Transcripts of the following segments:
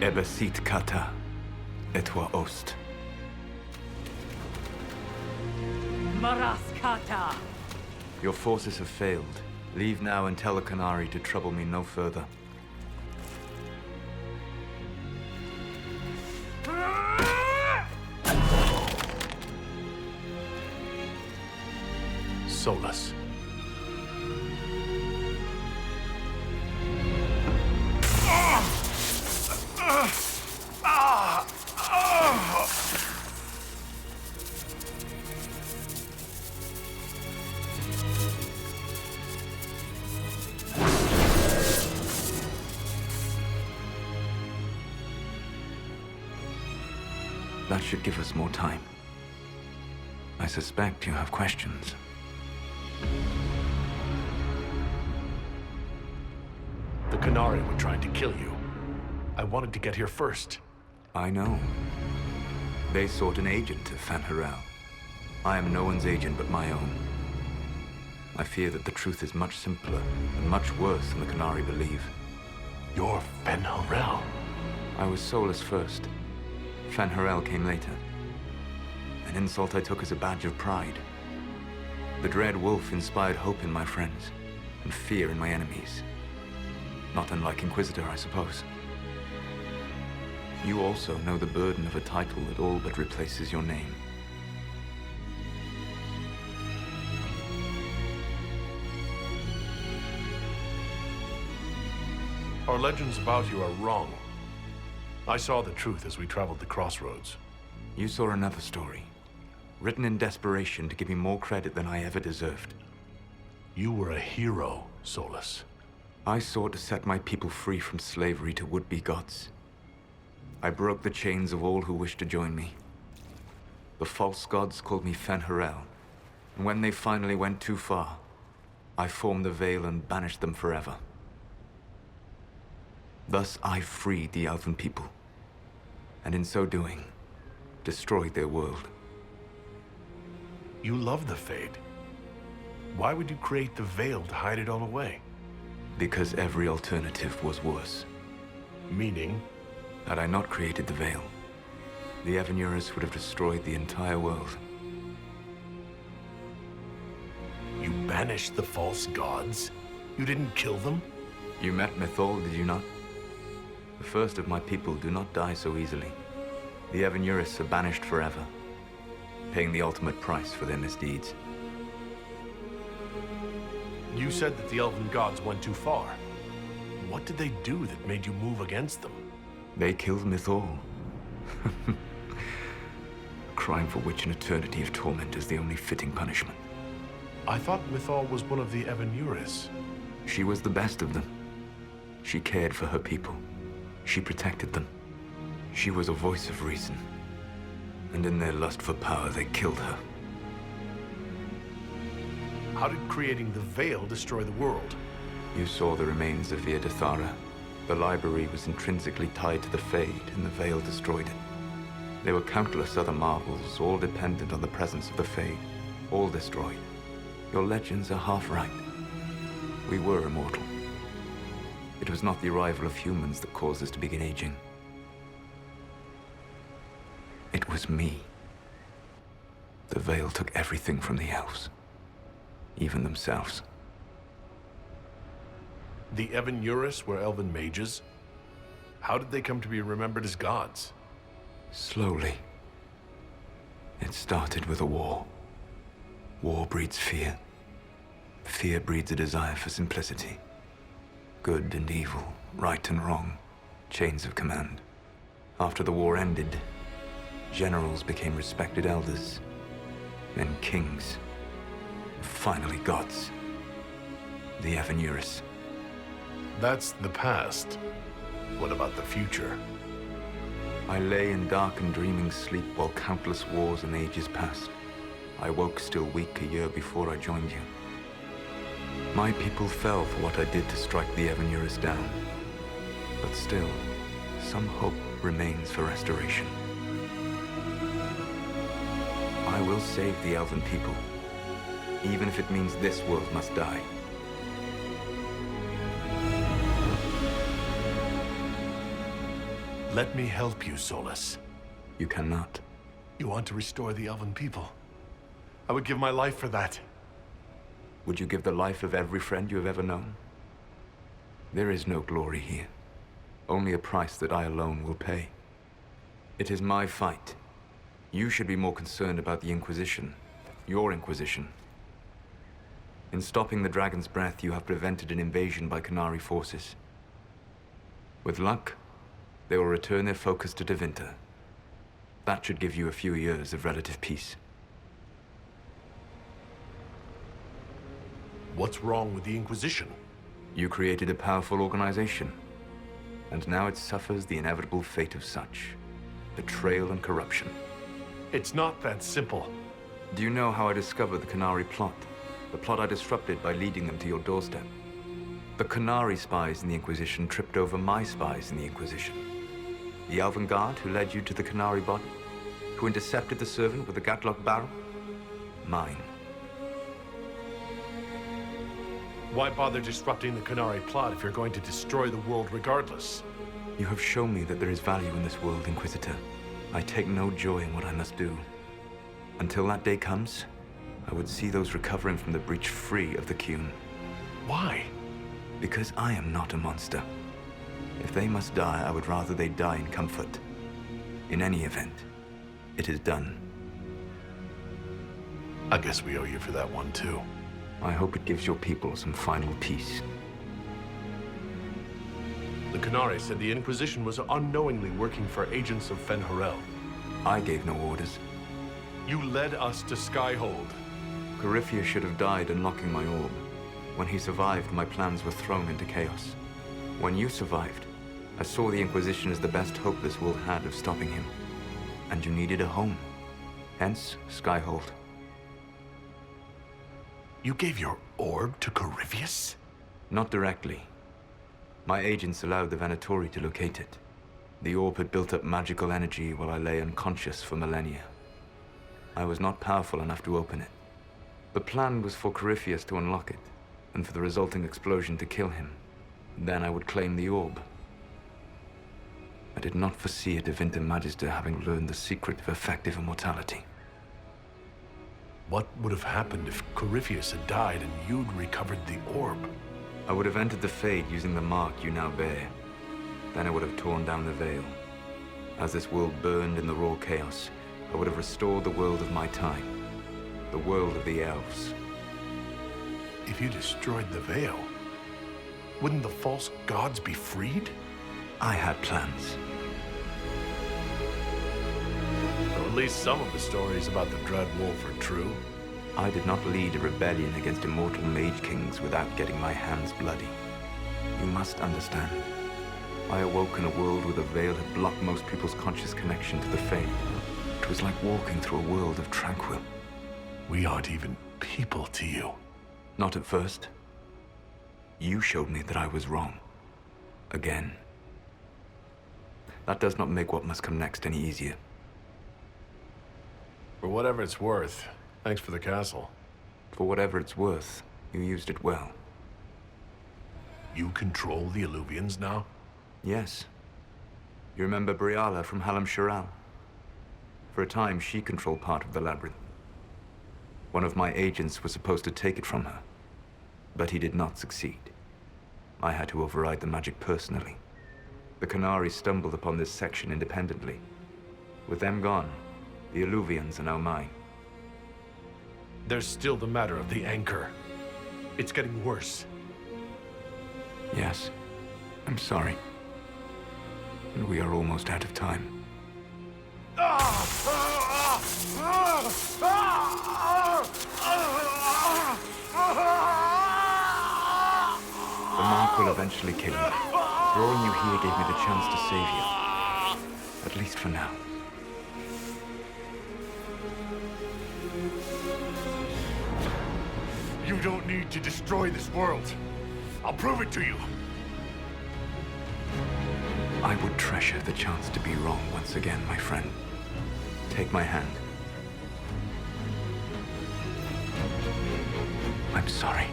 Ebesit kata, etwa ost. Maraskata! Your forces have failed. Leave now and tell the Canary to trouble me no further. Solus. That should give us more time. I suspect you have questions. The Canary were trying to kill you. I wanted to get here first. I know. They sought an agent to Fanharel. I am no one's agent but my own. I fear that the truth is much simpler and much worse than the Canary believe. You're Fanharel. I was Solus first. Fanharel came later. An insult I took as a badge of pride. The Dread Wolf inspired hope in my friends, and fear in my enemies. Not unlike Inquisitor, I suppose. You also know the burden of a title that all but replaces your name. Our legends about you are wrong. I saw the truth as we traveled the crossroads. You saw another story, written in desperation to give me more credit than I ever deserved. You were a hero, Solus. I sought to set my people free from slavery to would-be gods. I broke the chains of all who wished to join me. The false gods called me Fanharel, and when they finally went too far, I formed the Veil and banished them forever. Thus I freed the Elven people, and in so doing, destroyed their world. You love the Fade. Why would you create the Veil to hide it all away? Because every alternative was worse. Meaning? Had I not created the Veil, the Evanurus would have destroyed the entire world. You banished the false gods? You didn't kill them? You met Mythol, did you not? The first of my people do not die so easily. The Evanurus are banished forever, paying the ultimate price for their misdeeds. You said that the Elven gods went too far. What did they do that made you move against them? They killed Mythol. A crime for which an eternity of torment is the only fitting punishment. I thought Mythol was one of the Evanurus. She was the best of them. She cared for her people. She protected them. She was a voice of reason. And in their lust for power, they killed her. How did creating the Veil destroy the world? You saw the remains of Via de Thara. The library was intrinsically tied to the Fade, and the Veil destroyed it. There were countless other marvels, all dependent on the presence of the Fade, all destroyed. Your legends are half right. We were immortal. It was not the arrival of humans that caused us to begin aging. It was me. The Veil took everything from the elves, even themselves. The Evanurus were Elven mages? How did they come to be remembered as gods? Slowly. It started with a war. War breeds fear. Fear breeds a desire for simplicity. Good and evil, right and wrong, chains of command. After the war ended, generals became respected elders, then kings, finally gods. The Evanurus. That's the past. What about the future? I lay in dark and dreaming sleep while countless wars and ages passed. I woke still weak a year before I joined you. My people fell for what I did to strike the Evanurus down. But still, some hope remains for restoration. I will save the Elven people, even if it means this world must die. Let me help you, Solus. You cannot. You want to restore the Elven people. I would give my life for that. Would you give the life of every friend you have ever known? There is no glory here. Only a price that I alone will pay. It is my fight. You should be more concerned about the Inquisition. Your Inquisition. In stopping the Dragon's Breath, you have prevented an invasion by Qunari forces. With luck, they will return their focus to Tevinter. That should give you a few years of relative peace. What's wrong with the Inquisition? You created a powerful organization, and now it suffers the inevitable fate of such. Betrayal and corruption. It's not that simple. Do you know how I discovered the Qunari plot? The plot I disrupted by leading them to your doorstep. The Qunari spies in the Inquisition tripped over my spies in the Inquisition. The Elven Guard who led you to the Qunari body? Who intercepted the servant with the Gatlock barrel? Mine. Why bother disrupting the Qunari plot if you're going to destroy the world regardless? You have shown me that there is value in this world, Inquisitor. I take no joy in what I must do. Until that day comes, I would see those recovering from the breach free of the Qun. Why? Because I am not a monster. If they must die, I would rather they die in comfort. In any event, it is done. I guess we owe you for that one, too. I hope it gives your people some final peace. The Qunari said the Inquisition was unknowingly working for agents of Fen'Harel. I gave no orders. You led us to Skyhold. Corypheus should have died unlocking my orb. When he survived, my plans were thrown into chaos. When you survived, I saw the Inquisition as the best hope this world had of stopping him. And you needed a home. Hence, Skyhold. You gave your orb to Corypheus? Not directly. My agents allowed the Venatori to locate it. The orb had built up magical energy while I lay unconscious for millennia. I was not powerful enough to open it. The plan was for Corypheus to unlock it, and for the resulting explosion to kill him. Then I would claim the orb. I did not foresee a Tevinter Magister having learned the secret of effective immortality. What would have happened if Corypheus had died and you'd recovered the orb? I would have entered the Fade using the mark you now bear. Then I would have torn down the veil. As this world burned in the raw chaos, I would have restored the world of my time. The world of the elves. If you destroyed the veil, wouldn't the false gods be freed? I had plans. Or at least some of the stories about the Dread Wolf are true. I did not lead a rebellion against immortal mage kings without getting my hands bloody. You must understand. I awoke in a world where the veil had blocked most people's conscious connection to the Fade. It was like walking through a world of tranquil. We aren't even people to you. Not at first. You showed me that I was wrong. Again. That does not make what must come next any easier. For whatever it's worth, thanks for the castle. For whatever it's worth, you used it well. You control the Illuvians now? Yes. You remember Briala from Halam Shiral? For a time, she controlled part of the labyrinth. One of my agents was supposed to take it from her, but he did not succeed. I had to override the magic personally. The Qunari stumbled upon this section independently. With them gone, the Illuvians are now mine. There's still the matter of the anchor. It's getting worse. Yes, I'm sorry. And we are almost out of time. The mark will eventually kill me. Drawing you here gave me the chance to save you. At least for now. You don't need to destroy this world. I'll prove it to you. I would treasure the chance to be wrong once again, my friend. Take my hand. I'm sorry.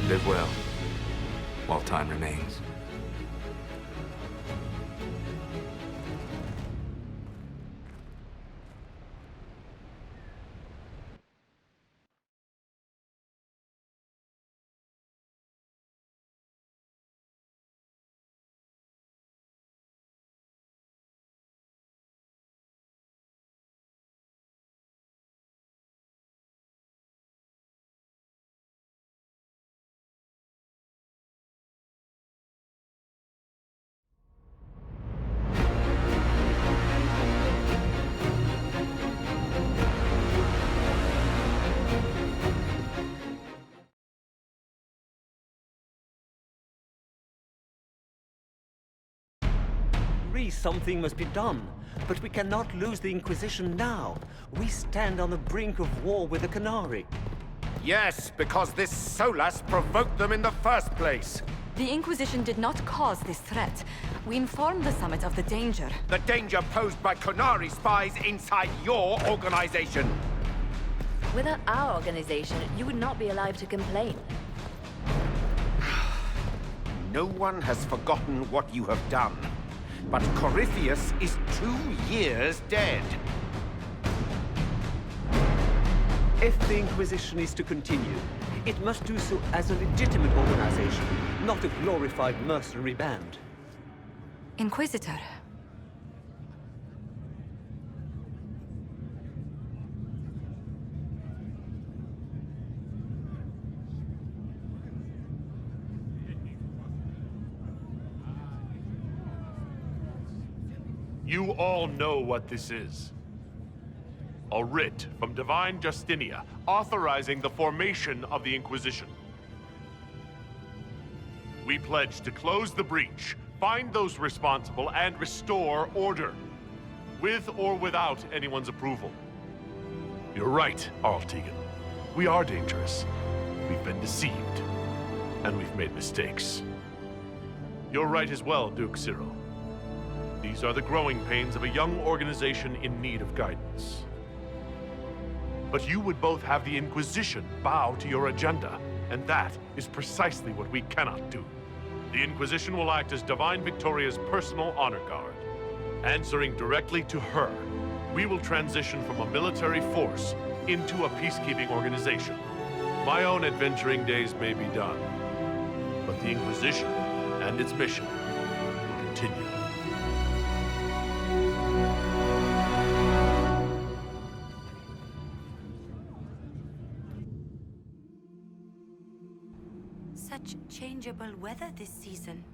Live well. while time remains. Something must be done, but we cannot lose the Inquisition now. We stand on the brink of war with the Canary. Yes, because this Solas provoked them in the first place. The Inquisition did not cause this threat. We informed the Summit of the danger. The danger posed by Canary spies inside your organization. Without our organization, you would not be alive to complain. No one has forgotten what you have done. But Corypheus is 2 years dead. If the Inquisition is to continue, it must do so as a legitimate organization, not a glorified mercenary band. Inquisitor. You all know what this is. A writ from Divine Justinia authorizing the formation of the Inquisition. We pledge to close the breach, find those responsible, and restore order. With or without anyone's approval. You're right, Arl Tegan. We are dangerous. We've been deceived. And we've made mistakes. You're right as well, Duke Cyril. These are the growing pains of a young organization in need of guidance. But you would both have the Inquisition bow to your agenda, and that is precisely what we cannot do. The Inquisition will act as Divine Victoria's personal honor guard. Answering directly to her, we will transition from a military force into a peacekeeping organization. My own adventuring days may be done, but the Inquisition and its mission will continue. Such changeable weather this season.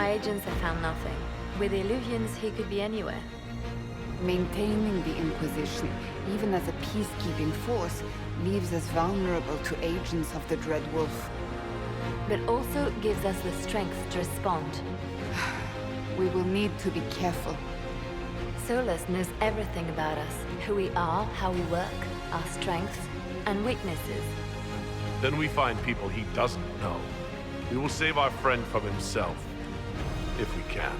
My agents have found nothing. With the Illuvians, he could be anywhere. Maintaining the Inquisition, even as a peacekeeping force, leaves us vulnerable to agents of the Dread Wolf. But also gives us the strength to respond. We will need to be careful. Solus knows everything about us. Who we are, how we work, our strengths and weaknesses. Then we find people he doesn't know. We will save our friend from himself. If we can.